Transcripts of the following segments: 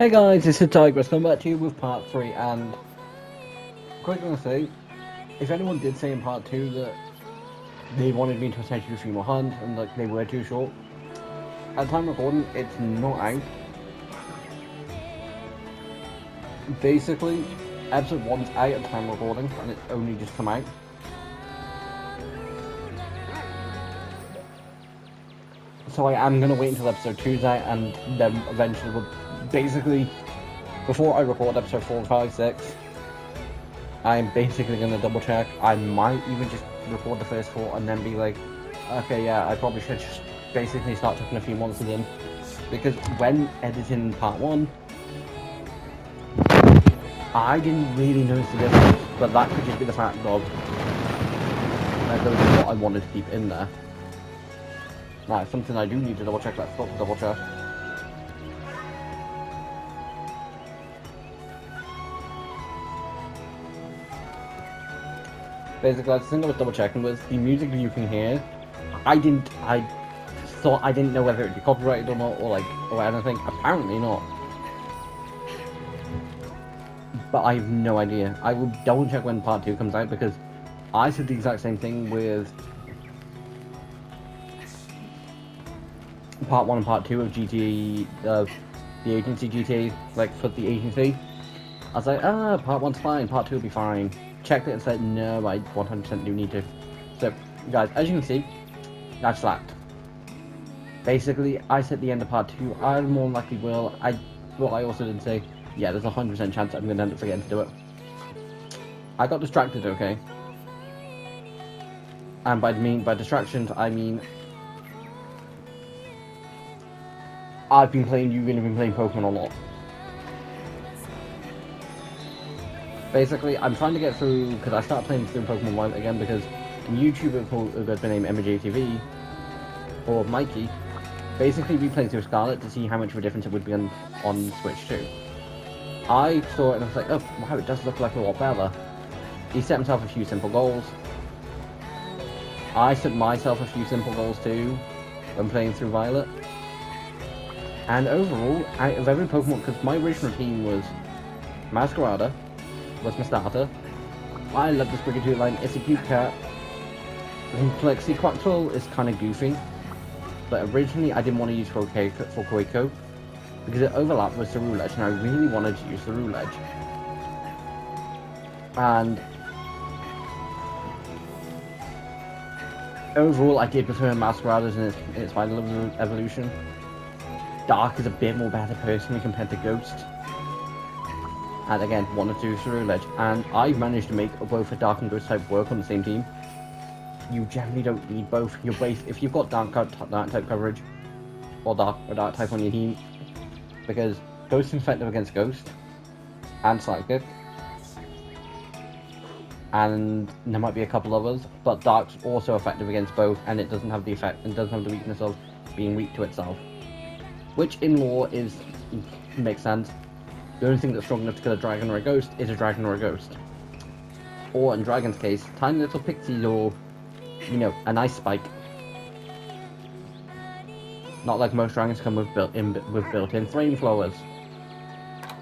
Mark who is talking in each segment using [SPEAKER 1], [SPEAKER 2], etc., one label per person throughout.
[SPEAKER 1] Hey guys, this is Tigress coming back to you with part 3, and quick gonna say, if anyone did say in part 2 that they wanted me to essentially do 3 more hunts and like they were too short, at the time of recording, it's not out. Basically, episode 1's out at the time of recording, and it's only just come out. So I am gonna wait until episode 2's out, and then eventually we'll basically, before I record episode 4, 5, 6, I'm basically going to double check. I might even just record the first 4 and then be like, okay, yeah, I probably should just basically start taking a few months of them. Because when editing part 1, I didn't really notice the difference, but that could just be the fact of that those are what I wanted to keep in there. Now, something I do need to double check, let's stop to double check. Basically, the thing I was double checking was the music you can hear. I thought I didn't know whether it would be copyrighted or not, or anything. Apparently not. But I have no idea. I will double check when part 2 comes out, because I said the exact same thing with part 1 and part 2 of GTA, the agency GTA, like for the agency. I was like, part 1's fine, part 2 will be fine. Checked it and said, no, I 100% do need to. So, guys, as you can see, that's that. Basically, I said at the end of part 2, I more likely will. I also did say, yeah, there's a 100% chance I'm going to end up forgetting to do it. I got distracted, okay? And by distractions, I mean you've been playing Pokemon a lot. Basically, I'm trying to get through, because I started playing through Pokemon White again, because a YouTuber who has been named MJTV, or Mikey, basically replayed through Scarlet to see how much of a difference it would be on Switch 2. I saw it and I was like, oh wow, it does look like a lot better. He set himself a few simple goals. I set myself a few simple goals too when playing through Violet. And overall, out of every Pokemon, because my original team was Masquerada, was my starter. I love this Brigadoon line, it's a cute cat. Complexity Quaxwell is kind of goofy, but originally I didn't want to use for Koiko, because it overlapped with Ceruledge, and I really wanted to use Ceruledge. And overall, I did prefer Masquerada's in its final evolution. Dark is a bit more better personally compared to Ghost. And again, wanted to do Ceruledge, and I managed to make both a Dark and Ghost type work on the same team. You generally don't need both. If you've got Dark type coverage, or Dark type on your team, because Ghost is effective against Ghost and Psychic, and there might be a couple others, but Dark's also effective against both, and it doesn't have the effect and doesn't have the weakness of being weak to itself, which in lore makes sense. The only thing that's strong enough to kill a dragon or a ghost is a dragon or a ghost, or in Dragon's case, tiny little pixies, or an ice spike. Not like most dragons come with built-in flamethrowers.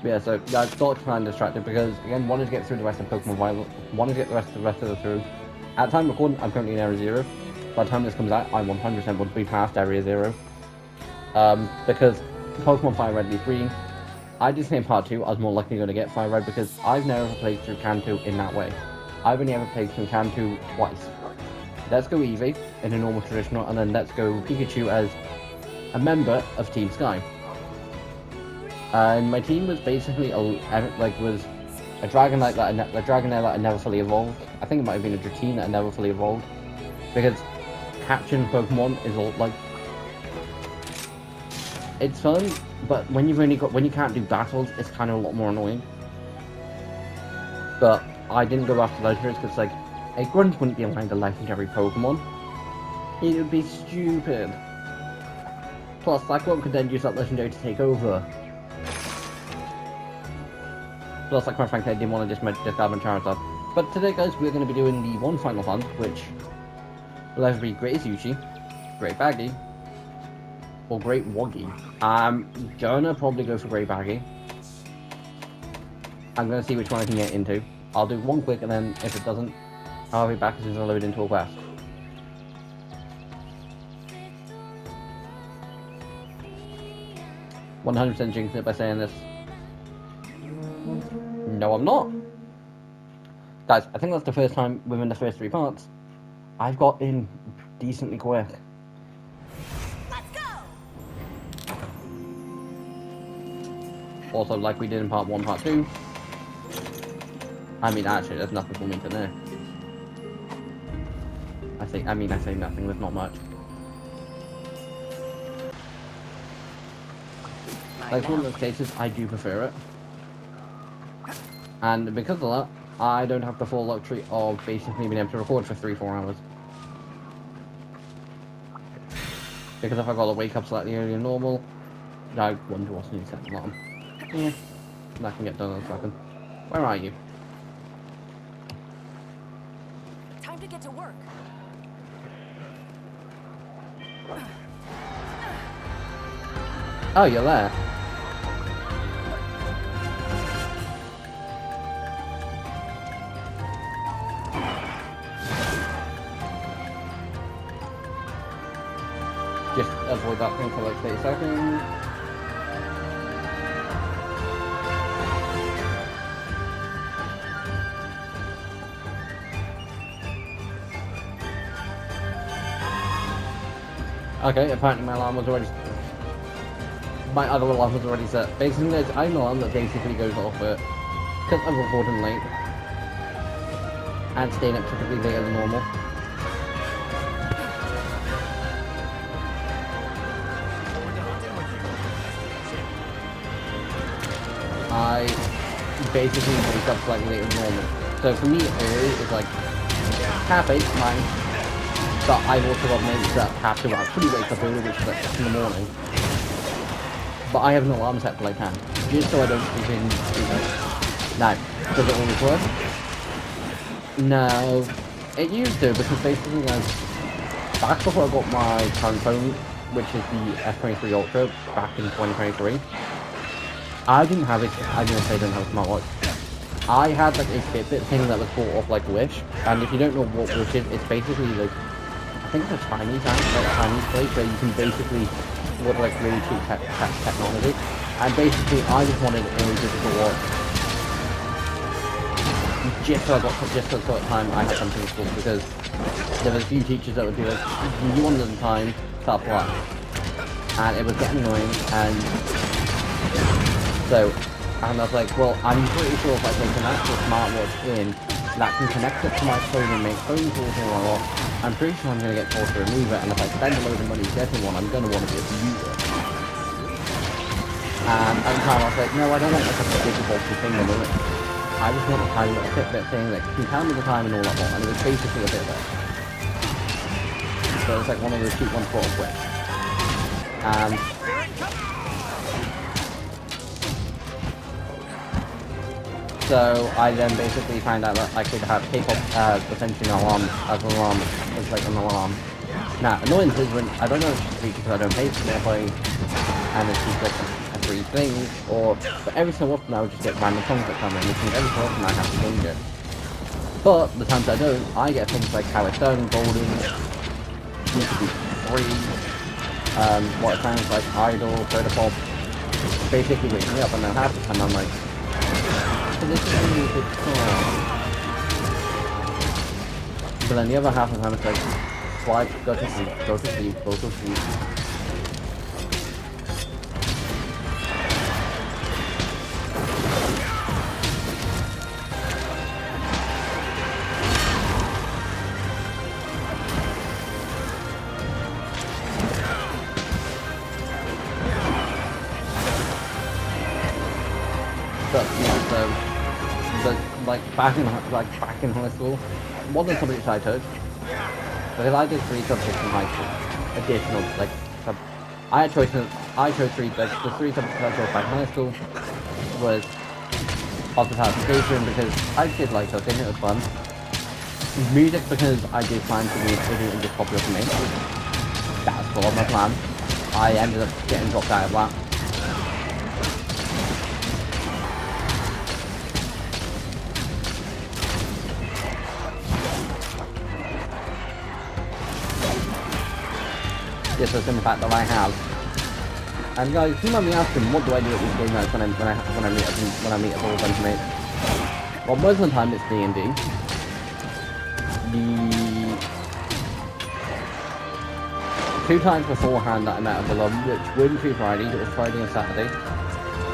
[SPEAKER 1] Yeah, so I got kind of distracted because again wanted to get through the rest of Pokemon Violet, wanted to get the rest of it through. At the time of recording, I'm currently in Area 0. By the time this comes out, I 100% would be past Area 0. Because Pokemon Fire Red Leaf Green, I did say in part 2 I was more likely going to get Fire Red because I've never played through Kanto in that way. I've only ever played through Kanto twice. Let's Go Eevee in a normal traditional, and then Let's Go Pikachu as a member of Team Sky. And my team was basically was a Dragonite that had never fully evolved. I think it might have been a Dratini that had never fully evolved, because catching Pokemon is all like, it's fun, but when you can't do battles, it's kind of a lot more annoying. But I didn't go after legendaries because like a Grunt wouldn't be allowed a legendary Pokemon. It would be stupid. Plus, Cyclone could then use that legendary to take over. Plus, like, quite frankly, I didn't want to discard my Charizard. But today, guys, we're going to be doing the one final hunt, which will either be Great Azuchi, Great Baggy, or Great Woggy. I'm gonna probably go for Great Baggy, I'm going to see which one I can get into. I'll do one quick, and then if it doesn't, I'll be back as soon as I load into a quest. 100% jinxing it by saying this. No, I'm not. Guys, I think that's the first time within the first 3 parts I've got in decently quick.
[SPEAKER 2] Let's go.
[SPEAKER 1] Also, like we did in part 1, part 2. I mean, actually, there's nothing for me to know. I say nothing, there's not much. Like, one of those cases, I do prefer it. And because of that, I don't have the full luxury of basically being able to record for 3-4 hours. Because if I gotta wake up slightly earlier than normal, I wonder what's new set alarm. Yeah, that can get done in a second. Where are you?
[SPEAKER 2] Time to get to work.
[SPEAKER 1] Oh, you're there. Just avoid that thing for like 30 seconds. Okay, apparently my alarm was already... My other alarm was already set. Basically, there's an alarm that basically goes off at... Because I'm recording late. And staying up typically later than normal. I basically wake up slightly later than normal. So for me, early is like 8:30, 9. But I've also got mates that have to actually wake up early, which is like 6 in the morning. But I have an alarm set for like 10, just so I don't sleep in too late. Now, does it always work? No, it used to, because basically like, back before I got my current phone, which is the S23 Ultra, back in 2023, I didn't have it, I didn't say I didn't have a smartwatch. I had like a Fitbit thing that was bought off like Wish, and if you don't know what Wish is, it's basically like, I think it's a Chinese app, like a Chinese place where you can basically order like really cheap technology. And basically, I just wanted a digital watch. Just so I got time I had something to school, because there was a few teachers that would be like, you wanted the time to apply. And it was getting annoying, and so, and I was like, well, I'm pretty sure if I take an actual smartwatch in that can connect it to my phone and make phone calls and all that, I'm pretty sure I'm going to get told to remove it, and if I spend a load of money getting one, I'm going to want to be able to use it. And at the time I was like, no, I don't want like a big bulky thing on it. I just want a tiny little Fitbit thing that can tell me the time and all that lot, and it was basically a Fitbit. So it's like one of those cheap ones bought off Wish. So I then basically found out that I could have take off essentially an alarm as an alarm, as like an alarm. Now, annoyance is when I don't know if it's free because I don't pay for Airplay, and it's just like a free thing, or but every so often I would just get random songs that come in, which means every so often I have to change it. But the times I don't, I get things like How It's Done, Golden, Need to Be Free, what it sounds like, Idol, Soda Pop, basically wake me up, and then half the time I'm like, this is really a good song. But then the other half of the time it's like, swipe, go to sleep, go to sleep, go to sleep. But yeah, so like back in high school, one of the subjects I took, because I did 3 subjects in high school, additional like I chose 3 like the 3 subjects I chose back in high school was hospitality because I did like cooking, it was fun. Music because I did plan to be an English popular for me. That was all my plan. I ended up getting dropped out of that. Just the simple fact that I have. And guys, you might be asking, what do I do at these game nights when I meet up with a bunch of mates? Well, most of the time it's D&D. The 2 times beforehand that I met up with them, which weren't 2 Fridays, it was Friday and Saturday.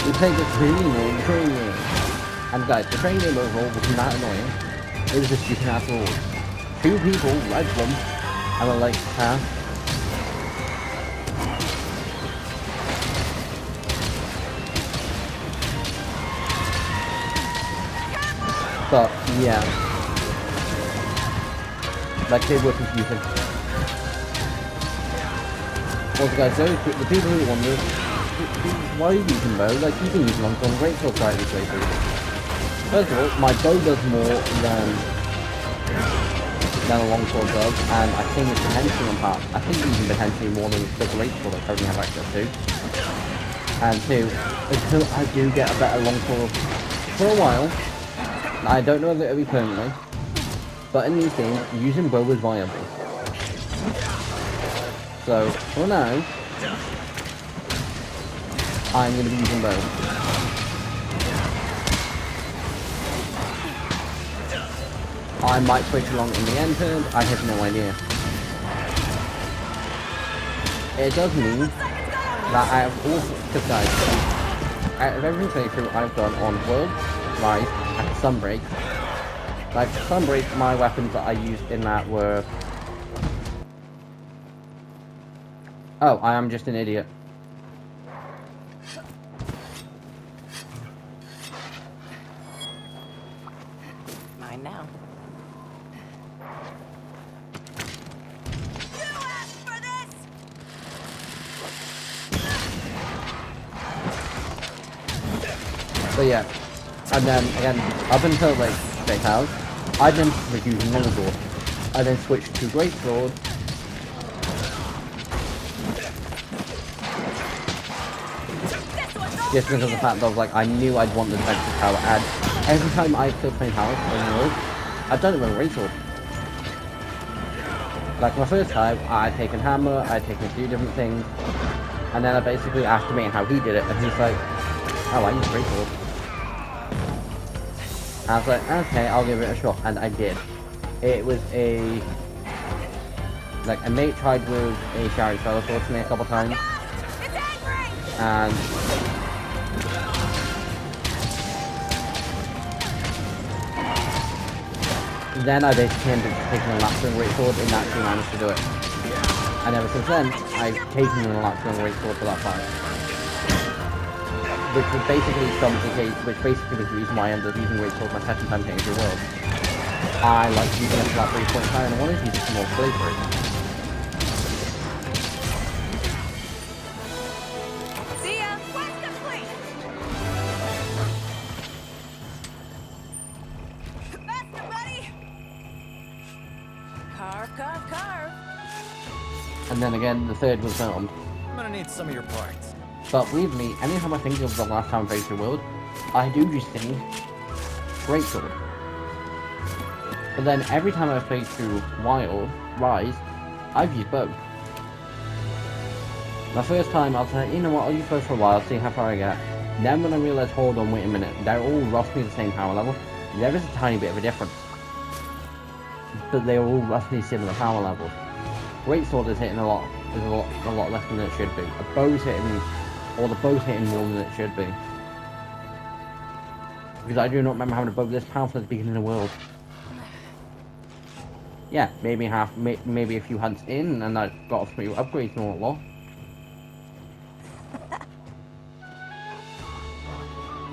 [SPEAKER 1] We played the training game. And guys, the training game overall wasn't that annoying. It was just stupid ass rules. 2 people read them, and were like, huh? But, yeah. Like, they were confusing. Also guys, the people who wonder, why are you using bow? Like, you can use long-term greatsword right this way through. First of all, my bow does more than a longsword does, and I think it's potentially on par. I think even potentially more than the greatsword I currently have access to. And 2, until I do get a better longsword for a while, I don't know if it'll be permanently, but in these games, using bow is viable. So, for now, I'm going to be using bow. I might switch along in the end turn, I have no idea. It does mean that I have also, because guys, out of every playthrough I've done on World, Rise, and Sunbreak, like Sunbreak, my weapons that I used in that were... Oh, I am just an idiot.
[SPEAKER 2] Mine now.
[SPEAKER 1] So yeah, and then again, up until like Big House, I then was using Longsword. I then switched to Greatsword. Just because of the fact that I was like, I knew I'd want the defensive power, and every time I still play House in the world, I've done it with a Greatsword. Like my first time, I'd taken Hammer, I'd taken a few different things, and then I basically asked him how he did it, and he's like, oh, I use Greatsword. I was like, okay, I'll give it a shot, and I did. It was a mate tried with a Shari Spell Sword to me a couple times, and then I basically ended up taking a Lapstone Greatsword and actually managed to do it. And ever since then, I've taken a Lapstone Greatsword for that fight. Which was basically was the reason why I ended up using Greatsword my second time playing through World. I like using it for that 3-point fire and I wanted to use it for more slavery.
[SPEAKER 2] See ya! Quest complete! Faster, buddy! Carve.
[SPEAKER 1] And then again, the third was filmed.
[SPEAKER 3] I'm gonna need some of your parts.
[SPEAKER 1] But believe me, anytime I think of the last time I played through World, I do just think Greatsword. But then every time I've played through Rise, I've used both. My first time, I'll say, you know what, I'll use both for a while, see how far I get. Then when I realised, hold on, wait a minute, they're all roughly the same power level. There is a tiny bit of a difference. But they're all roughly similar power levels. Greatsword is hitting a lot less than it should be. The bow's hitting more than it should be. Because I do not remember having a bow this powerful at the beginning of the world. Yeah, maybe a few hunts in, and I got a few upgrades and all that.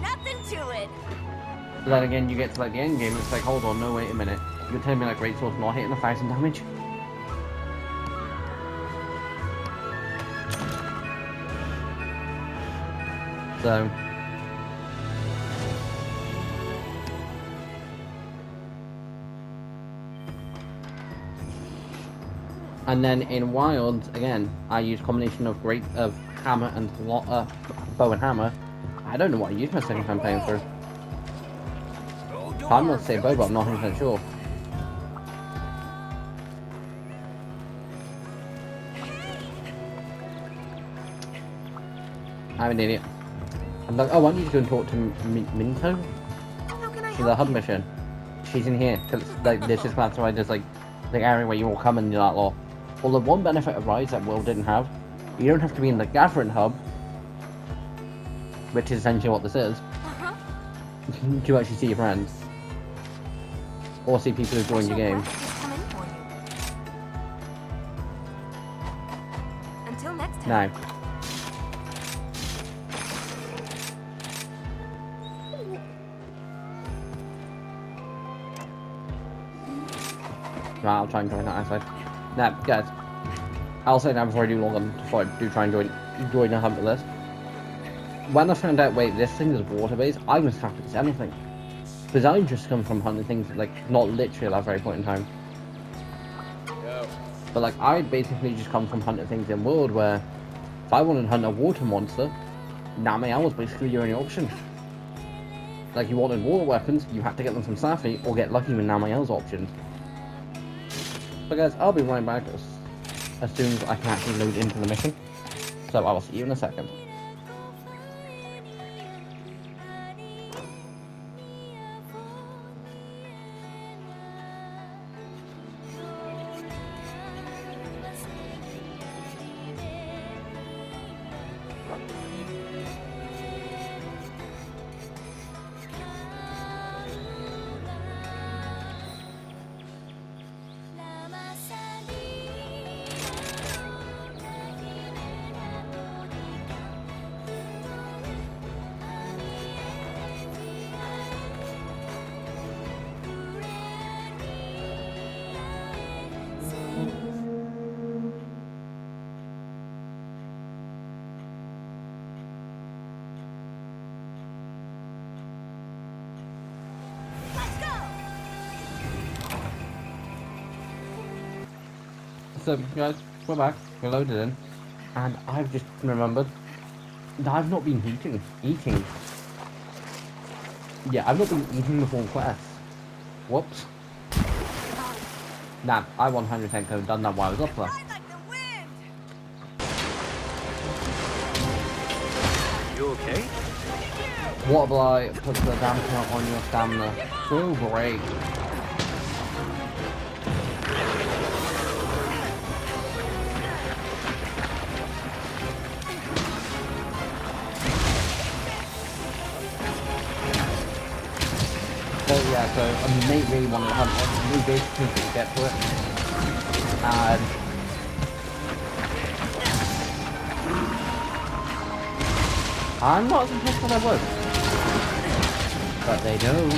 [SPEAKER 2] Nothing to it.
[SPEAKER 1] But then again, you get to like the end game, it's like, hold on, no, wait a minute. You're telling me like Greatsword's not hitting 1,000 damage? So... And then in Wilds, again, I use combination of hammer and bow and hammer. I don't know what I used my second time playing through. I'm not saying bow, but I'm not 100% sure. I'm an idiot. I'm like, oh, I need to go and talk to Minto
[SPEAKER 2] How can I
[SPEAKER 1] for the
[SPEAKER 2] help
[SPEAKER 1] hub
[SPEAKER 2] you?
[SPEAKER 1] mission. She's in here. Cause like this is classified as like the area where you all come and you're like, well, the one benefit of Rise that Will didn't have, you don't have to be in the gathering hub, which is essentially what this is,
[SPEAKER 2] Uh-huh.
[SPEAKER 1] to actually see your friends or see people who joined your game.
[SPEAKER 2] Quest is coming for you. Until next time.
[SPEAKER 1] Now, right, I'll try and join that outside. Now, guys, I'll say that before I do log on, before I do try and join the hunter list. When I found out, wait, this thing is water-based, I was happy as anything. Because I just come from hunting things, like, not literally at that very point in time. But, like, I basically just come from hunting things in World where if I wanted to hunt a water monster, Namiel was basically your only option. Like, you wanted water weapons, you had to get them from Safi, or get lucky with Namiel's options. But guys, I'll be right back as soon as I can actually load into the mission. So I will see you in a second. So guys, we're back, we're loaded in, and I've just remembered that I've not been eating. Yeah, I've not been eating before class. Whoops. Nah, I 100% could have done that while I was up there.
[SPEAKER 2] Ride like the wind.
[SPEAKER 3] You okay?
[SPEAKER 1] What blight puts the dampener on your stamina. So great. So yeah, so mate really wanted to hunt it. We basically couldn't get to it. And I'm not as impressed as I was. But they do.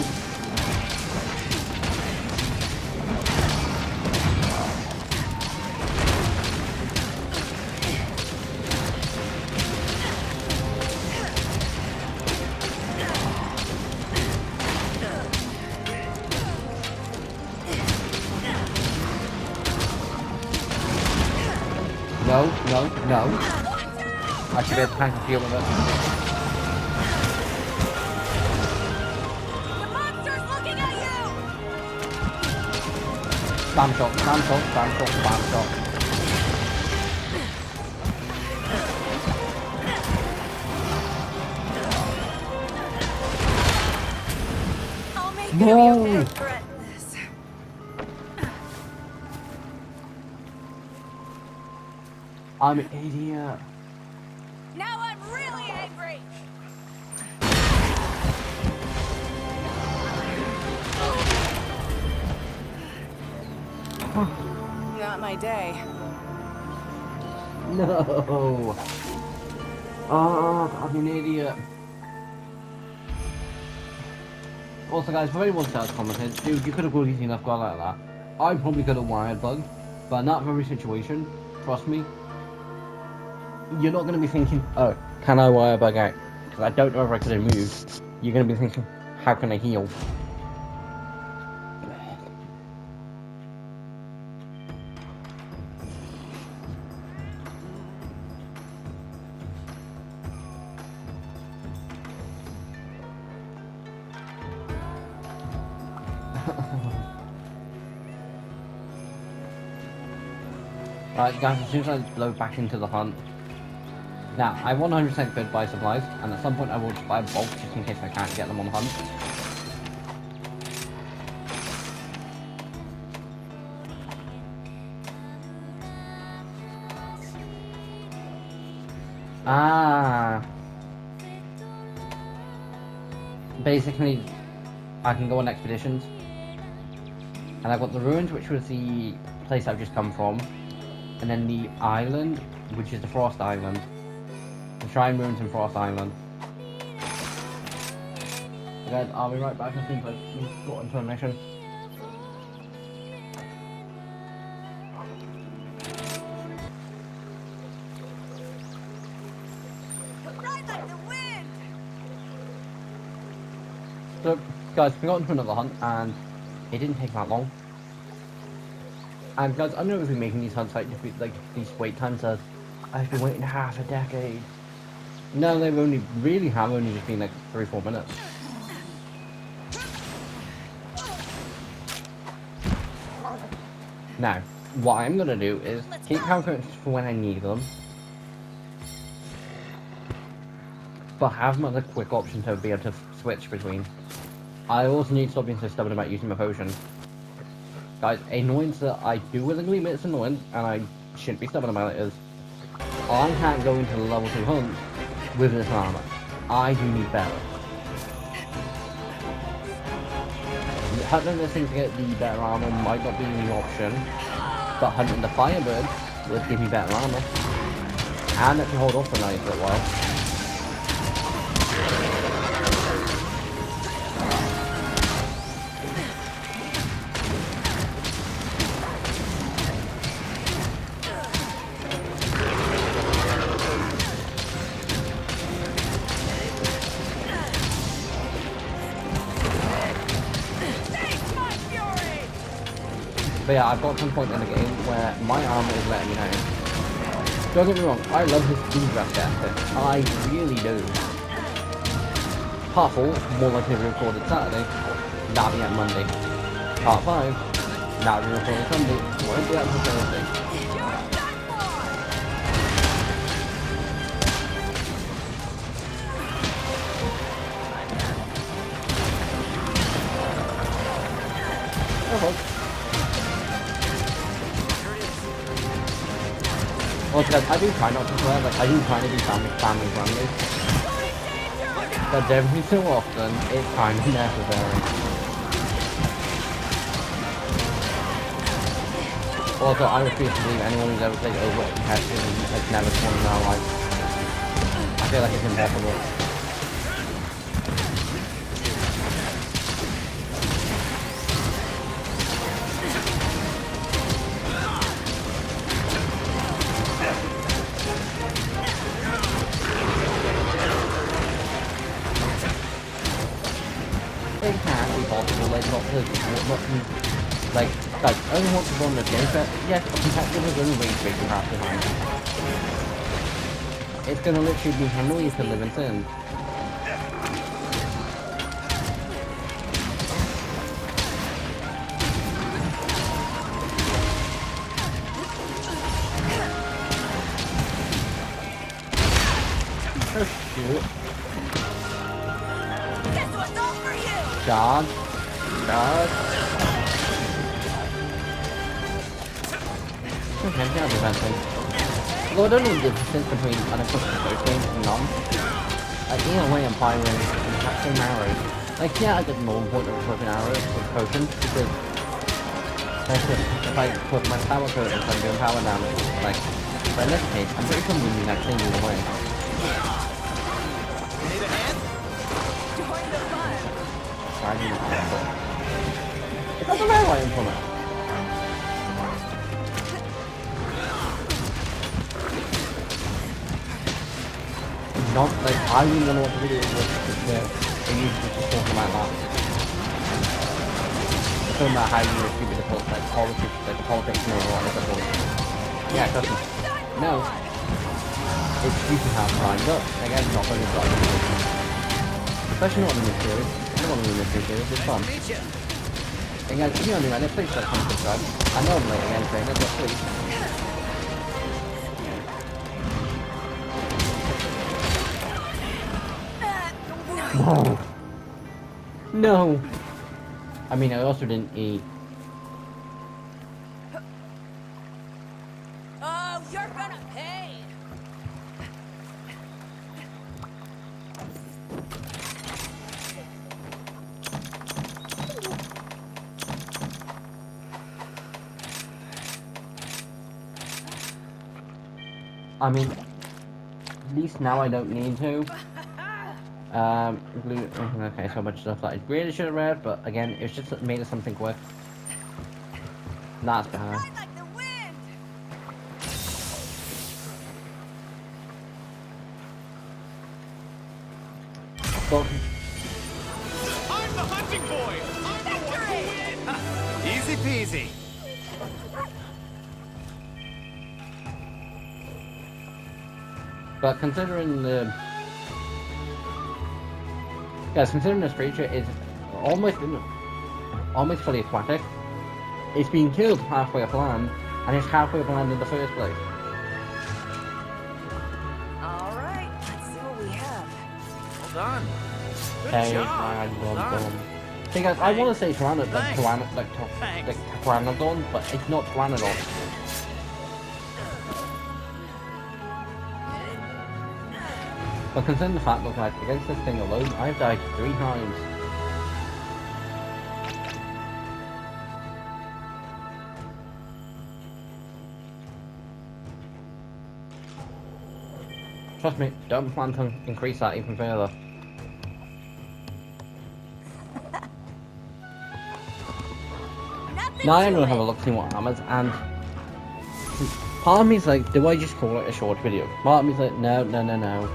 [SPEAKER 1] No, no, no. I should be able to tank a few of it.
[SPEAKER 2] The monster's looking at you.
[SPEAKER 1] Spam shot, spam shot, spam shot, spam shot.
[SPEAKER 2] I'll make
[SPEAKER 1] No.
[SPEAKER 2] you regret this.
[SPEAKER 1] I'm an idiot.
[SPEAKER 2] Now I'm really angry. Not my day.
[SPEAKER 1] No. Oh, I'm an idiot. Also, guys, for anyone else commented, dude, you could have really seen enough guy like that. I probably could have wired bugged, but in that very situation, trust me, you're not going to be thinking, oh, can I wire bug out? Because I don't know if I could have moved. You're going to be thinking, how can I heal? Alright guys, as soon as I load back into the hunt, Now, I 100% could buy supplies, and at some point I will just buy bulk just in case I can't get them on the hunt. Ah. Basically, I can go on expeditions. And I've got the ruins, which was the place I've just come from. And then the island, which is the Frost Island. The Shrine Ruins in Frost Island. Guys, I'll be right back as soon as I've got into a mission.
[SPEAKER 2] Ride like the wind!
[SPEAKER 1] So, guys, we got into another hunt, and it didn't take that long. And guys, I know we've been making these hunts like these wait times as I've been waiting half a decade. No, they've only just been like 3-4 minutes. Now, what I'm gonna do is keep calculations for when I need them, but have them as a quick option to be able to switch between. I also need to stop being so stubborn about using my potion. Guys, annoyance that I do willingly admit it's annoying, and I shouldn't be stubborn about it, is I can't go into the level 2 hunt with this armor. I do need better. Hunting this thing to get the better armor might not be the option, but hunting the Firebird would give me better armor. And it can hold off for a nice little while. But yeah, I've got to a point in the game where my armor is letting me down. Don't get me wrong, I love his speed rush ethic. I really do. Part 4, more likely to be recorded Saturday. That'll be at Monday. Part 5, that'll be recorded Sunday. Won't be out until Thursday. Okay. Also guys, I do try not to swear, like I do try to be family friendly. But every so often, it's kind of necessary. Also, I refuse to believe anyone who's ever played over competitive and has never sworn in their life. I feel like it's impossible. It can be possible, like, not like, guys, I only want to run this game set. Yes, a competitive is only rage bait half the time. It's gonna literally be handling to live in sin. Oh shoot.
[SPEAKER 2] This one's all for you!
[SPEAKER 1] Dodge. Dodge. Okay, yeah, defensive. Although I don't know the difference between unequipped potions and none. Like, either way I'm firing attacking arrows. Like, yeah, I get the normal point of equipping arrows with potions, because if I put my power code and I'm doing power damage, like, but in this case, I'm pretty sure I'm winning that thing either way.
[SPEAKER 3] Need a hand?
[SPEAKER 2] Join the fun!
[SPEAKER 1] I need a hand. Is that the rail I implement? Not like I don't even know what to do with they use just talk about that. It's talking about how you refute the politics, like the politics and all that stuff. Yeah, it doesn't. No. It's stupid how it's lined up. Again, not very good. Especially not in this series. I don't want to win this series, it's fun.
[SPEAKER 3] Meet you.
[SPEAKER 1] And guys, if you're new around it, please like, comment, subscribe. I know I'm late again, trainer, but please. No. No. I mean, I also didn't eat.
[SPEAKER 2] Oh, you're gonna pay.
[SPEAKER 1] I mean, at least now I don't need to. Okay, so much stuff that I really should have read, but again, it's just made it something quick. That's better.
[SPEAKER 2] Ride like the wind.
[SPEAKER 1] But,
[SPEAKER 3] I'm the hunting boy! I'm the one who wins! Ha, easy peasy.
[SPEAKER 1] but considering the... Yes, considering this creature is almost fully aquatic, it's being killed halfway up land, and it's halfway up land in the first place.
[SPEAKER 2] All right, let's see what we have.
[SPEAKER 3] Well done. Good
[SPEAKER 1] Hey,
[SPEAKER 3] job. Well done.
[SPEAKER 1] Hey guys, I want to say
[SPEAKER 3] Thanks.
[SPEAKER 1] Pteranodon, but it's not Pteranodon. But considering the fact that like against this thing alone, I've died 3 times. Trust me, don't plan to increase that even further.
[SPEAKER 2] Nothing
[SPEAKER 1] Now I'm
[SPEAKER 2] to
[SPEAKER 1] gonna have
[SPEAKER 2] it.
[SPEAKER 1] a look see what hammers, and part of me's like, do I just call it a short video? Part of me's like, no, no, no, no.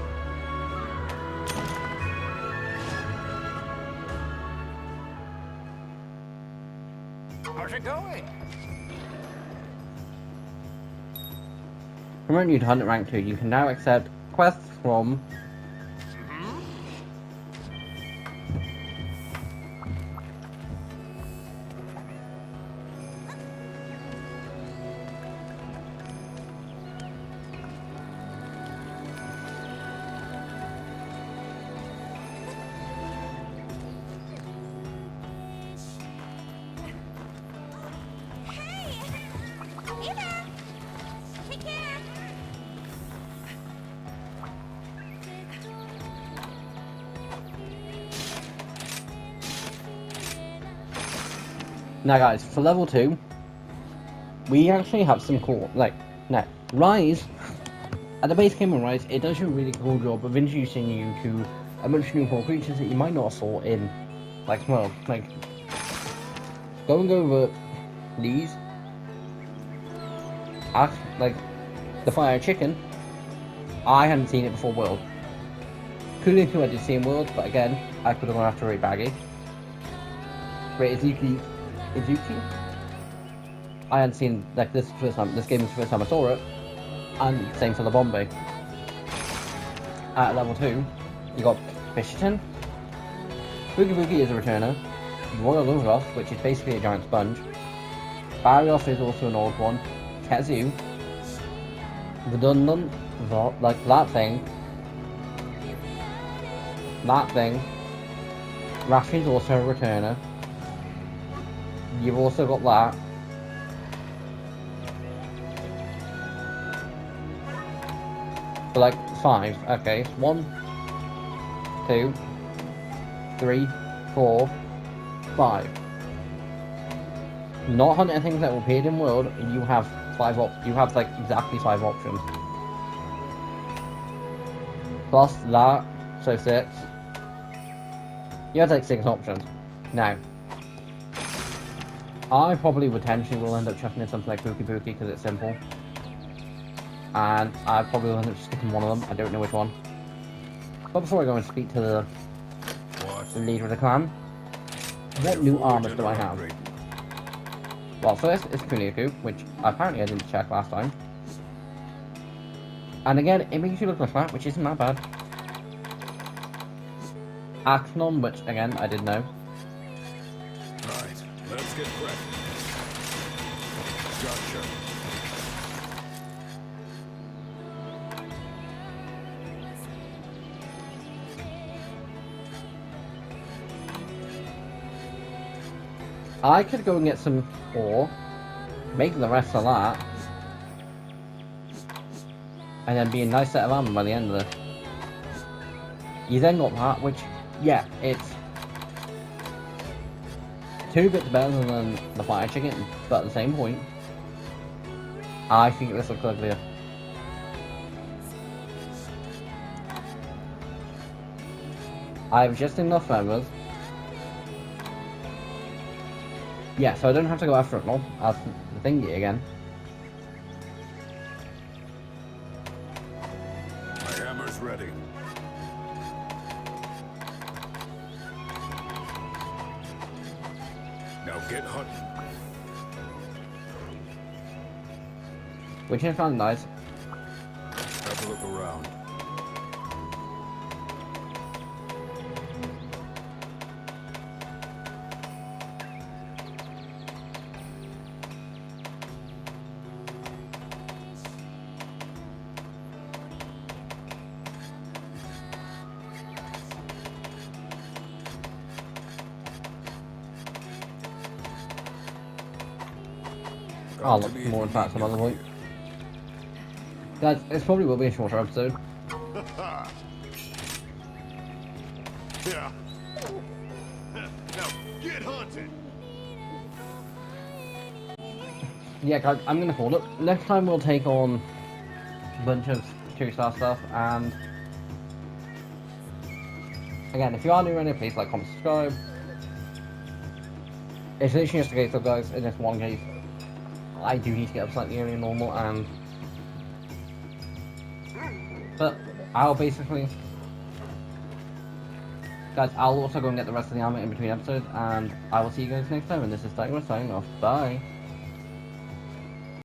[SPEAKER 3] How's it going?
[SPEAKER 1] Remember, you'd hunt at rank 2, you can now accept quests from
[SPEAKER 2] Hey there. Take care.
[SPEAKER 1] Now guys, for level 2, we actually have some cool, like, now, Rise, at the base game of Rise, it does a really cool job of introducing you to a bunch of new cool creatures that you might not have thought in, like, well, like, going over these, like, the fire chicken, I hadn't seen it before World. Kuliku I did see in World, but again, I could have gone after a baggy. Wait, Izuki? I hadn't seen, like, this game is the first time I saw it, and same for the Bombay. At level 2, you got Fisherton, Boogie Boogie is a returner, Royal Luvroth, which is basically a giant sponge, Barrioth is also an old one, Kazu, Redundant, like that thing, Raffi's also a returner, you've also got that, but like 5, okay, 1, 2, 3, 4, 5. Not hunting things that will appear in World, you have 5 you have like exactly 5 options. Plus that, so 6. You have like 6 options. Now, I probably potentially will end up chucking in something like Pookie Pookie because it's simple. And I probably will end up sticking one of them, I don't know which one. But before I go and speak to the leader of the clan, what new armors do I have? Well, first is Kunioku, which apparently I didn't check last time. And again, it makes you look like that, which isn't that bad. Axenon, which again, I didn't know.
[SPEAKER 4] Right, let's get ready. Gotcha.
[SPEAKER 1] I could go and get some ore, make the rest of that, and then be a nice set of armor by the end of it. You then got that, which, yeah, it's 2 bits better than the fire chicken, but at the same point, I think this looks uglier. I have just enough feathers. Yeah, so I don't have to go after it more. As the thingy again.
[SPEAKER 4] My hammer's ready. Now get hunting.
[SPEAKER 1] Which I found nice.
[SPEAKER 4] Have a look around.
[SPEAKER 1] I'll look more in fact some other point. Guys, this probably will be a shorter episode.
[SPEAKER 3] Yeah. Now get hunting.
[SPEAKER 1] Yeah, guys, I'm gonna call it. Next time we'll take on a bunch of 2-star stuff, and again, if you are new around here, please like, comment, subscribe. It's literally just a case of, guys, in this one case, I do need to get up slightly earlier than normal, and but I'll basically, guys, I'll also go and get the rest of the armor in between episodes, and I will see you guys next time, and this is Tiger signing off. Bye!